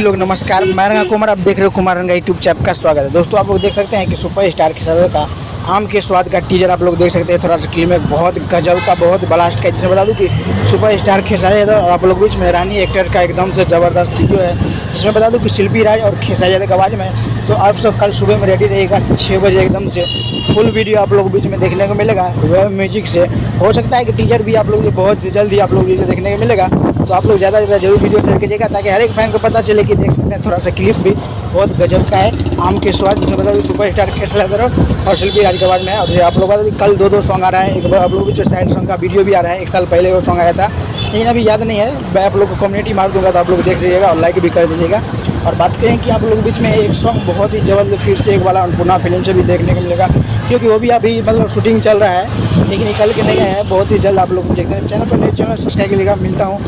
लोग नमस्कार, मैं रंगा कुमार। आप देख रहे हो कुमार रंगा यूट्यूब चैनल का स्वागत है। दोस्तों आप लोग देख सकते हैं कि सुपर स्टार खेसारी का आम के स्वाद का टीजर आप लोग देख सकते हैं। थोड़ा सा क्लिप में बहुत गजब का, बहुत ब्लास्ट का। जिसमें बता दूं कि सुपर स्टार खेसारी यादव और आप लोग बीच में रानी एक्टर का एकदम से ज़बरदस्त वीडियो है। जिसमें बता दूं कि शिल्पी राज और खेसारी यादव की आवाज़ में। तो आप सब कल सुबह में रेडी रहेगा 6 बजे एकदम से फुल वीडियो आप लोग बीच में देखने को मिलेगा वेब म्यूजिक से। हो सकता है कि टीजर भी आप लोग बहुत जल्दी आप लोग वीडियो देखने को मिलेगा। तो आप लोग ज़्यादा से ज़्यादा जरूर वीडियो शेयर कीजिएगा ताकि हर एक फैन को पता चले कि देख सकते हैं। थोड़ा सा क्लिप भी बहुत गजब का है आम के स्वाद। जिसमें बता सुपर स्टार खेसारी यादव और शिल्पी राज के बारे में है। और आप लोग बता दें कल दो सॉन्ग आ रहा है। एक बार आप लोग जो साइड सॉन्ग का वीडियो भी आ रहा है, 1 साल पहले वो सॉन्ग आया था, लेकिन अभी याद नहीं है। मैं आप लोग को कम्युनिटी मार दूंगा तो आप लोग देख लीजिएगा और लाइक भी कर दीजिएगा। और बात करें कि आप लोग बीच में एक सॉन्ग बहुत ही जबरदस्त फिर से एक वाला अन्नपूर्णा फिल्म से भी देखने को मिलेगा, क्योंकि वो भी अभी मतलब शूटिंग चल रहा है, लेकिन निकल के नहीं है। बहुत ही जल्द आप लोग देखते हैं। चैनल पर नए चैनल सब्सक्राइब करिएगा। मिलता हूँ।